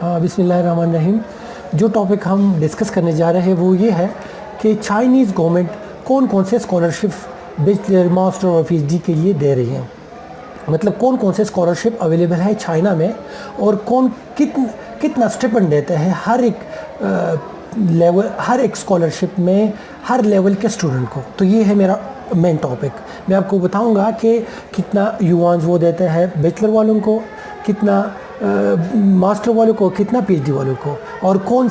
बिस्मिल्लाहिर्रहमानिर्रहीम। जो टॉपिक हम डिस्कस करने जा रहे हैं वो ये है कि चाइनीज़ गवर्नमेंट कौन कौन से स्कॉलरशिप बैचलर मास्टर और पीएचडी के लिए दे रही हैं। मतलब कौन कौन से स्कॉलरशिप अवेलेबल है चाइना में और कौन कितना स्टिपेंड देते हैं हर एक लेवल, हर एक स्कॉलरशिप में हर लेवल के स्टूडेंट को। तो ये है मेरा मेन टॉपिक। मैं आपको बताऊंगा कि कितना युआन्स वो देते हैं बैचलर वालों को, कितना मास्टर वालों को, कितना पीएचडी वालों को, और कौन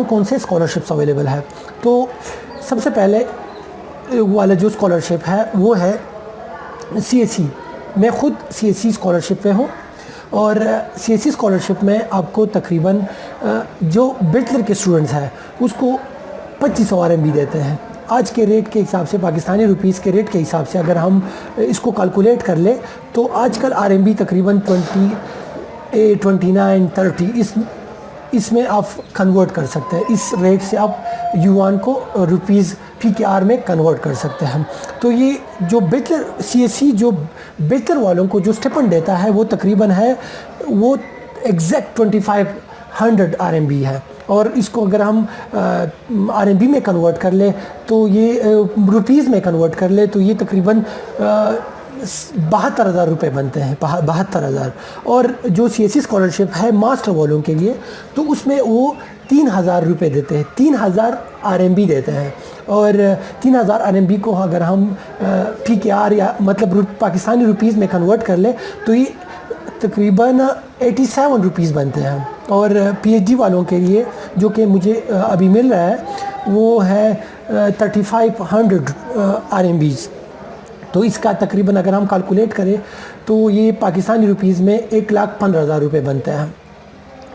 कौन से स्कॉलरशिप्स अवेलेबल है। तो सबसे पहले वाला जो स्कॉलरशिप है वो है सीएससी। मैं ख़ुद सीएससी स्कॉलरशिप पे हूँ और सीएससी स्कॉलरशिप में आपको तकरीबन जो बैचलर के स्टूडेंट्स हैं उसको 2500 RMB देते हैं। आज के रेट के हिसाब से, पाकिस्तानी रुपीस के रेट के हिसाब से अगर हम इसको कैलकुलेट कर ले तो आजकल RMB तकरीबन 28, 29, 30 इसमें आप कन्वर्ट कर सकते हैं। इस रेट से आप युआन को रुपीज़ PKR में कन्वर्ट कर सकते हैं। तो ये जो बैचलर सीएससी जो बैचलर वालों को जो स्टिपेंड देता है वो तकरीबन है वो एग्जैक्ट 2500 RMB है। और इसको अगर हम RMB में कन्वर्ट कर ले तो ये रुपीज़ में कन्वर्ट कर ले तो ये तकरीबन 72,000 रुपये बनते हैं, 72,000। और जो सीएससी स्कॉलरशिप है मास्टर वालों के लिए तो उसमें वो 3,000 रुपये देते हैं, 3,000 RMB देते हैं। और 3,000 RMB को अगर हम PKR या मतलब पाकिस्तानी रुपीज़ में कन्वर्ट कर ले तो ये तकरीबन 87 रुपीज़ बनते हैं। और पीएचडी वालों के लिए जो कि मुझे अभी मिल रहा है वो है 3500 RMB। तो इसका तकरीबन अगर हम कैलकुलेट करें तो ये पाकिस्तानी रुपीज़ में 1,15,000 रुपये बनते हैं।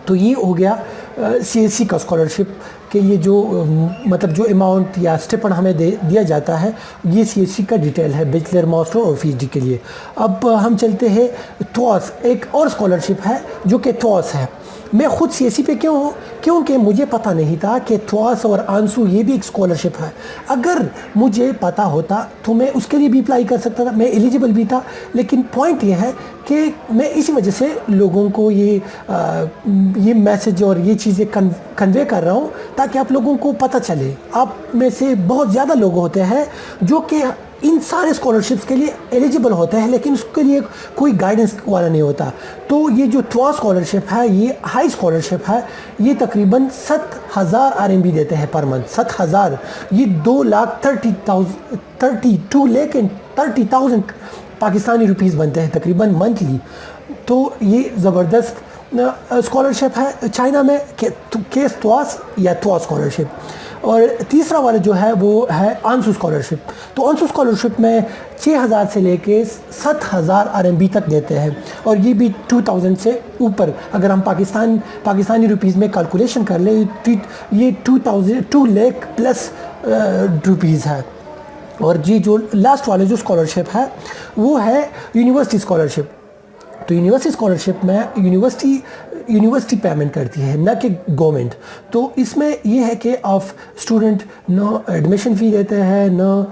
तो ये हो गया सीएससी का स्कॉलरशिप के लिए जो मतलब जो अमाउंट या स्टिपेंड हमें दिया जाता है, ये सीएससी का डिटेल है बैचलर मास्टर और पीएचडी के लिए। अब हम चलते हैं थॉस। एक और स्कॉलरशिप है जो कि थॉस है। मैं ख़ुद सीएससी पे क्यों हूँ? क्योंकि मुझे पता नहीं था कि थॉस और आंसू ये भी एक स्कॉलरशिप है। अगर मुझे पता होता तो मैं उसके लिए भी अप्लाई कर सकता था, मैं एलिजिबल भी था। लेकिन पॉइंट ये है कि मैं इसी वजह से लोगों को ये मैसेज और ये चीज़ें कन्वे कर रहा हूँ ताकि आप लोगों को पता चले। आप में से बहुत ज़्यादा लोग होते हैं जो कि इन सारे स्कॉलरशिप्स के लिए एलिजिबल होते हैं लेकिन उसके लिए कोई गाइडेंस वाला नहीं होता। तो ये जो थॉस स्कॉलरशिप है ये हाई स्कॉलरशिप है। ये तकरीबन 7,000 RMB देते हैं पर मंथ। 7,000 ये 2,30,000 पाकिस्तानी रुपीज़ बनते हैं तकरीबन मंथली। तो ये ज़बरदस्त स्कॉलरशिप है चाइना में केस थॉस या थॉस स्कॉलरशिप। और तीसरा वाला जो है वो है आंसू स्कॉलरशिप। तो आंसू स्कॉलरशिप में 6,000 से लेके 7,000 RMB तक देते हैं और ये भी 2,000 से ऊपर अगर हम पाकिस्तानी रुपीज़ में कैलकुलेशन कर ले ये 2 लाख प्लस रुपीज़ है। और ये जो लास्ट वाले जो स्कॉलरशिप है वो है यूनिवर्सिटी स्कॉलरशिप। तो यूनिवर्सिटी स्कॉलरशिप में यूनिवर्सिटी पेमेंट करती है ना कि गवर्नमेंट। तो इसमें ये है कि आप स्टूडेंट न एडमिशन फ़ी देते हैं, न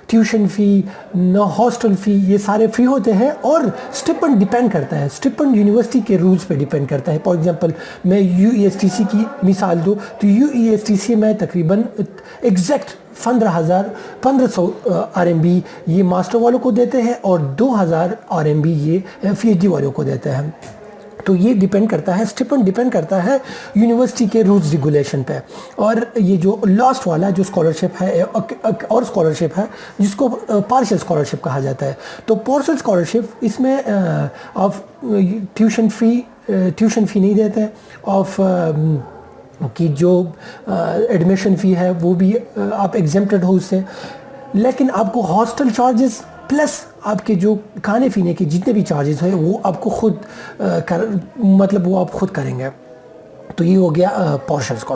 ट्यूशन फ़ी, न हॉस्टल फ़ी, ये सारे फ्री होते हैं। और स्टिपेंड डिपेंड करता है, स्टिपेंड यूनिवर्सिटी के रूल्स पे डिपेंड करता है। फॉर एग्जांपल मैं UESTC की मिसाल दूँ तो UESTC में तकरीबन एग्जैक्ट 1500 RMB ये मास्टर वालों को देते हैं और 2,000 RMB ये PhD वालों को देते हैं। तो ये डिपेंड करता है, स्टिपेंड डिपेंड करता है यूनिवर्सिटी के रूल्स रेगुलेशन पे। और ये जो लास्ट वाला जो स्कॉलरशिप है और स्कॉलरशिप है जिसको पार्शियल स्कॉलरशिप कहा जाता है। तो पार्शियल स्कॉलरशिप इसमें आप ट्यूशन फ़ी नहीं देते हैं, ऑफ कि जो एडमिशन फ़ी है वो भी आप एग्जेम्प्टेड हो उससे। लेकिन आपको हॉस्टल चार्जेस प्लस आपके जो खाने पीने के जितने भी चार्जेस हैं वो आपको खुद मतलब वो आप खुद करेंगे। तो ये हो गया पार्शियल स्कॉलरशिप।